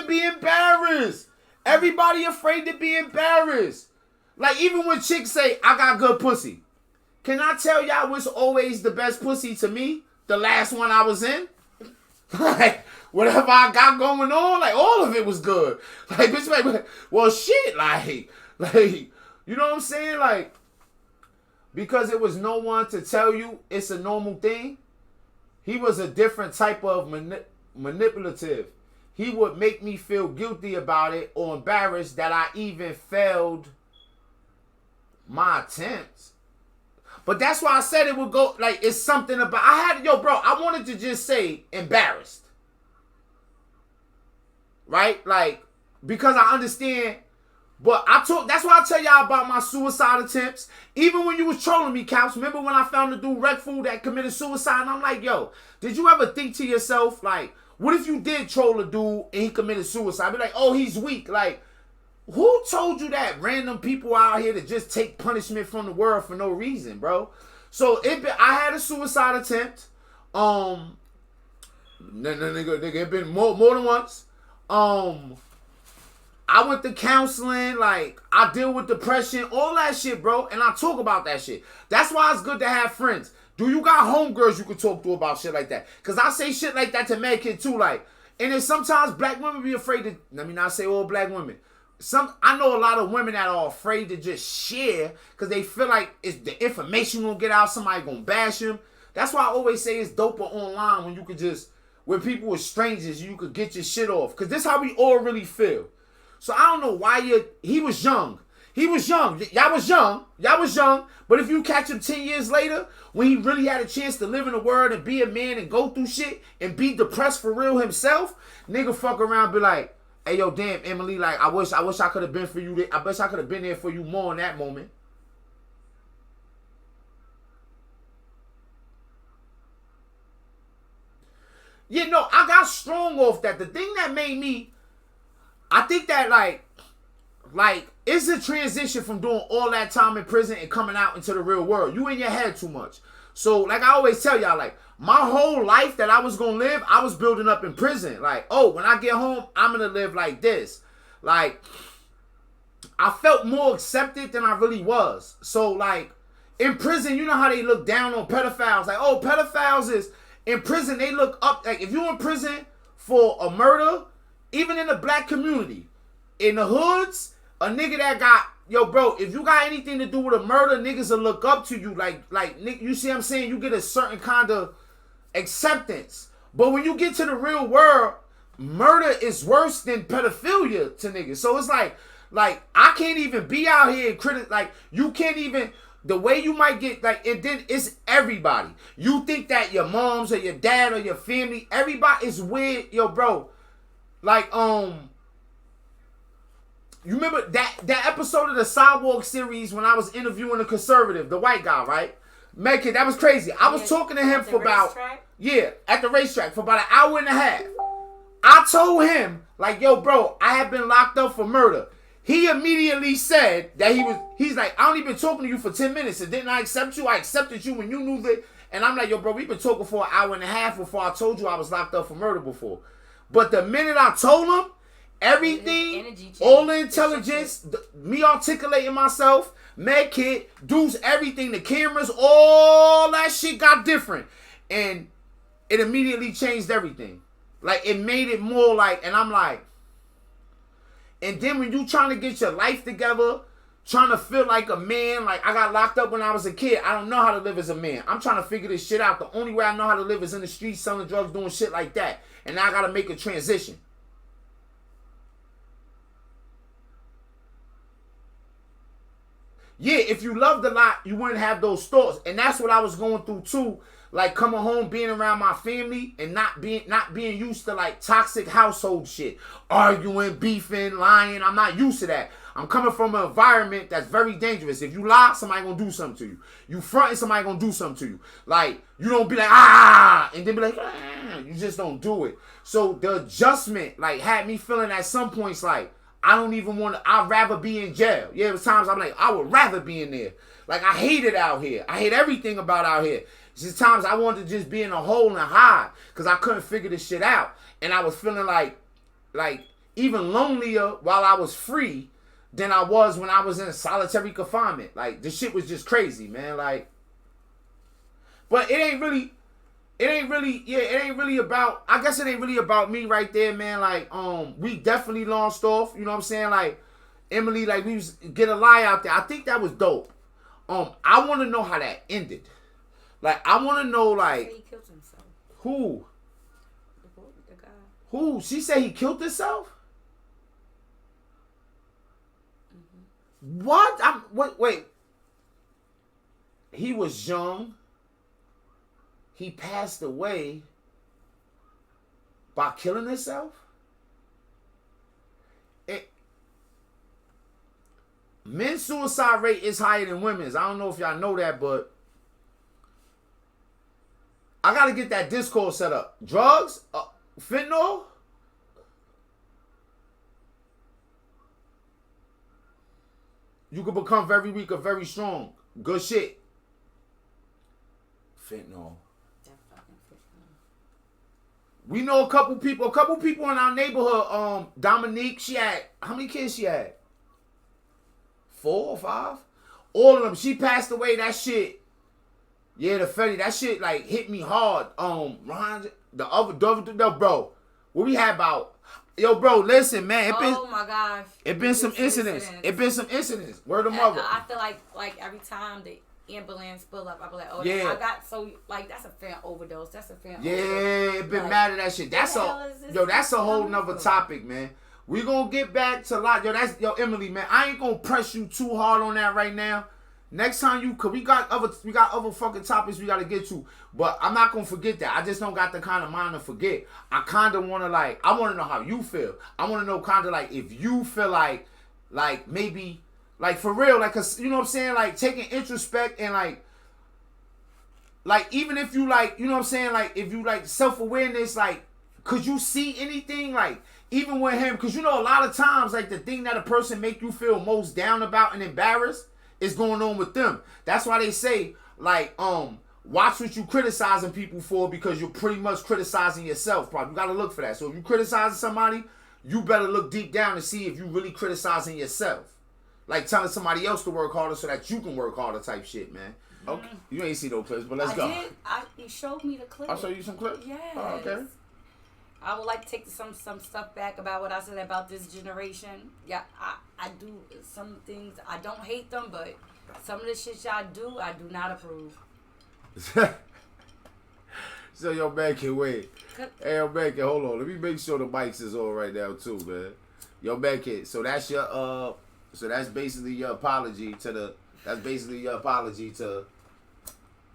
be embarrassed. Everybody afraid to be embarrassed. Like, even when chicks say, I got good pussy. Can I tell y'all what's always the best pussy to me? The last one I was in? Like, whatever I got going on, like, all of it was good. Like, bitch, like, well, shit, like, you know what I'm saying? Like, because it was no one to tell you it's a normal thing, he was a different type of manipulative. He would make me feel guilty about it or embarrassed that I even failed my attempts. But that's why I said it would go, like, it's something about, I wanted to just say embarrassed. Right? Like, because I understand, but that's why I tell y'all about my suicide attempts. Even when you was trolling me, Caps, remember when I found the dude Red Food that committed suicide? And I'm like, yo, did you ever think to yourself, like, what if you did troll a dude and he committed suicide? I'd be like, oh, he's weak. Like, who told you that random people out here to just take punishment from the world for no reason, bro? So I had a suicide attempt. Nigga, it been more than once. I went to counseling, like, I deal with depression, all that shit, bro, and I talk about that shit. That's why it's good to have friends. Do you got homegirls you can talk to about shit like that? Because I say shit like that to medkit too, like, and then sometimes black women be afraid to, let me not say all black women. I know a lot of women that are afraid to just share because they feel like it's the information gonna get out, somebody gonna bash them. That's why I always say it's doper online when you could just, when people are strangers, you could get your shit off. Because this is how we all really feel. So I don't know why he was young. He was young. Y'all was young. But if you catch him 10 years later, when he really had a chance to live in the world and be a man and go through shit and be depressed for real himself, nigga fuck around and be like, hey, yo, damn, Emily, like, I wish I could have been for you. I wish I could have been there for you more in that moment. Yeah, no, I got strong off that. The thing that made me, I think that, like, it's a transition from doing all that time in prison and coming out into the real world. You in your head too much. So, like I always tell y'all, like, my whole life that I was going to live, I was building up in prison. Like, oh, when I get home, I'm going to live like this. Like, I felt more accepted than I really was. So, like, in prison, you know how they look down on pedophiles. Like, oh, pedophiles is, in prison, they look up. Like, if you're in prison for a murder, even in the black community, in the hoods, a nigga that got, yo, bro, if you got anything to do with a murder, niggas will look up to you. Like, you see what I'm saying? You get a certain kind of acceptance. But when you get to the real world, murder is worse than pedophilia to niggas. So it's like I can't even be out here and like, you can't even, the way you might get, like, and then it's everybody. You think that your moms or your dad or your family, everybody is weird. Yo, bro, like, you remember that episode of the Sidewalk series when I was interviewing a conservative, the white guy, right? Medkit, that was crazy. I was talking to him for about, at the racetrack for about an hour and a half. I told him, like, yo, bro, I have been locked up for murder. He immediately said that he's like, I only been talking to you for 10 minutes. And didn't I accept you? I accepted you when you knew that. And I'm like, yo, bro, we've been talking for an hour and a half before I told you I was locked up for murder before. But the minute I told him, everything, all the intelligence, me articulating myself, medkit, dudes, everything, the cameras, all that shit got different. And it immediately changed everything. Like, it made it more like, and I'm like, and then when you trying to get your life together, trying to feel like a man, like, I got locked up when I was a kid. I don't know how to live as a man. I'm trying to figure this shit out. The only way I know how to live is in the streets, selling drugs, doing shit like that. And now I got to make a transition. Yeah, if you loved a lot, you wouldn't have those thoughts. And that's what I was going through too. Like, coming home, being around my family, and not being used to, like, toxic household shit. Arguing, beefing, lying. I'm not used to that. I'm coming from an environment that's very dangerous. If you lie, somebody gonna do something to you. You fronting, somebody gonna do something to you. Like, you don't be like, ah, and then be like, ah. You just don't do it. So the adjustment, like, had me feeling at some points like, I don't even want to, I'd rather be in jail. Yeah, there was times I'm like, I would rather be in there. Like, I hate it out here. I hate everything about out here. There's times I wanted to just be in a hole and hide because I couldn't figure this shit out. And I was feeling like, even lonelier while I was free than I was when I was in solitary confinement. Like, this shit was just crazy, man. Like, but it ain't really about, I guess it ain't really about me right there, man. Like, we definitely lost off, you know what I'm saying? Like, Emily, like, we was get a lie out there. I think that was dope. I want to know how that ended. Like, I want to know, like, he killed himself. Who? The guy. Who? She said he killed himself? Mm-hmm. What? Wait. He was young. He passed away by killing himself? Men's suicide rate is higher than women's. I don't know if y'all know that, but I got to get that Discord set up. Drugs? Fentanyl? You can become very weak or very strong. Good shit. Fentanyl. We know a couple people in our neighborhood. Dominique, she had, how many kids she had? 4 or 5? All of them. She passed away. That shit. Yeah, the Fetty. That shit like hit me hard. Ron, the other, no, bro. What we had about? Yo, bro, listen, man. Oh my gosh. It been some incidents. It been some incidents. Word of mother. I feel like every time the ambulance pull up, I be like, oh yeah. I got so like that's a fat overdose. That's a fat yeah, overdose. It been like, mad at that shit. That's that's a whole nother topic, man. We gonna get back to Emily, man. I ain't gonna press you too hard on that right now. Next time cause we got other fucking topics we gotta get to. But I'm not gonna forget that. I just don't got the kind of mind to forget. I kinda wanna I wanna know how you feel. I wanna know kinda like if you feel like maybe like for real, like, cause you know what I'm saying, like taking introspect and like even if you like, you know what I'm saying, like if you like self-awareness, like could you see anything like even with him? Cause you know a lot of times like the thing that a person make you feel most down about and embarrassed is going on with them. That's why they say like watch what you criticizing people for, because you're pretty much criticizing yourself. Probably you gotta look for that. So if you criticizing somebody, you better look deep down and see if you really criticizing yourself. Like telling somebody else to work harder so that you can work harder type shit, man. Okay. You ain't see no clips, but let's go. He showed me the clip. I'll show you some clips? Yes. Oh, okay. I would like to take some stuff back about what I said about this generation. Yeah, I do some things. I don't hate them, but some of the shit y'all do, I do not approve. So your man can wait. Hey, your man can hold on. Let me make sure the mics is on right now too, man. Your man can. So that's your So that's basically your apology to the. That's basically your apology to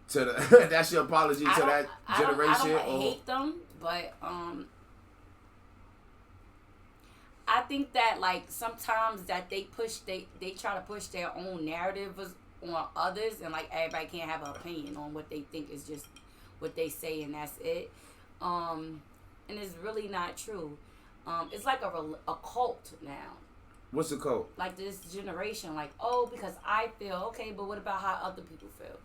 the. That's your apology to that generation. I don't hate them, but I think that like sometimes that they try to push their own narratives on others, and like everybody can't have an opinion on what they think is just what they say and that's it. And it's really not true. It's like a cult now. What's a cult? Like this generation, like, oh, because I feel okay, but what about how other people feel?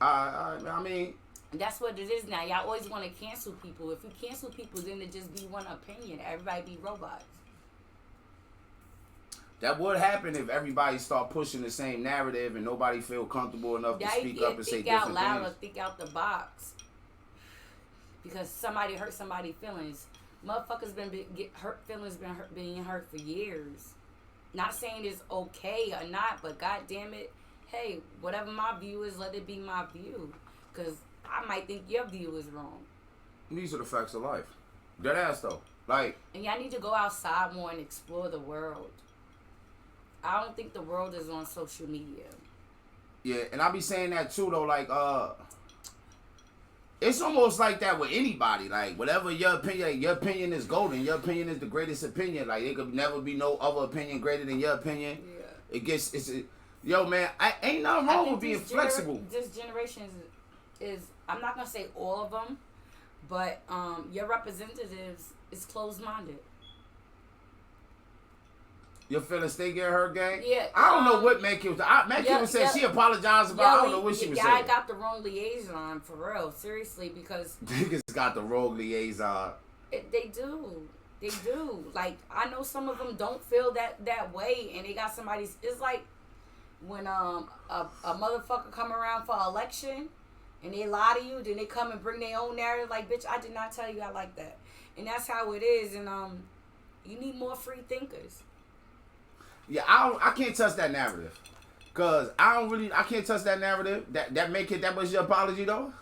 I mean, that's what it is now. Y'all always want to cancel people. If you cancel people, then it just be one opinion. Everybody be robots. That would happen if everybody start pushing the same narrative and nobody feel comfortable enough to speak up and say different things. Think out the box. Because somebody hurt somebody's feelings. Motherfuckers being hurt for years. Not saying it's okay or not, but god damn it, hey, whatever my view is, let it be my view. Because I might think your view is wrong. These are the facts of life. Dead ass though. Like, and y'all need to go outside more and explore the world. I don't think the world is on social media. Yeah, and I be saying that too though, like it's almost like that with anybody. Like, whatever your opinion is golden. Your opinion is the greatest opinion. Like, there could never be no other opinion greater than your opinion. Yeah. Yo, man, ain't nothing wrong with being flexible. This generation is, I'm not going to say all of them, but your representatives is closed-minded. Your feelings stay getting hurt, gang? Yeah. I don't know what medkit was. Medkit was saying she apologized about. I don't know what she was saying. I got the wrong liaison, for real. Seriously, because... Niggas got the wrong liaison. They do. They do. Like, I know some of them don't feel that way, and they got somebody's. It's like when a motherfucker come around for election, and they lie to you, then they come and bring their own narrative. Like, bitch, I did not tell you I like that, and that's how it is. And you need more free thinkers. Yeah, I can't touch that narrative. Cause I can't touch that narrative. That make it that was your apology though?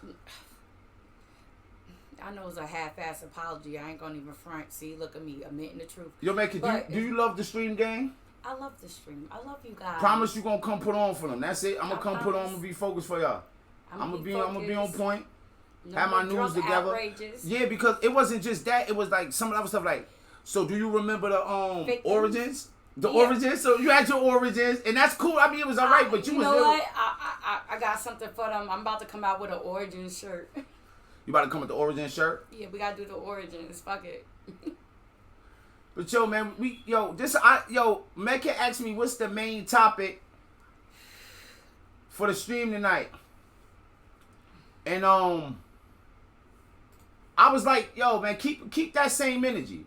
I know it's a half-ass apology. I ain't gonna even front. See, look at me admitting the truth. Yo, make it. Do you love the stream game? I love the stream. I love you guys. Promise you gonna come put on for them. That's it. I'm gonna come put on. I'm gonna be focused for y'all. I'm gonna be on point. No have my news together. Outrages. Yeah, because it wasn't just that. It was like some of the other stuff. Like, so do you remember the Victims? origins? The origins. So you had your origins, and that's cool. I mean, it was alright, but you was know there. What? I got something for them. I'm about to come out with an origin shirt. You about to come with the origin shirt? Yeah, we gotta do the origins. Fuck it. But yo, man, Medkit asked me what's the main topic for the stream tonight, and I was like, yo, man, keep that same energy.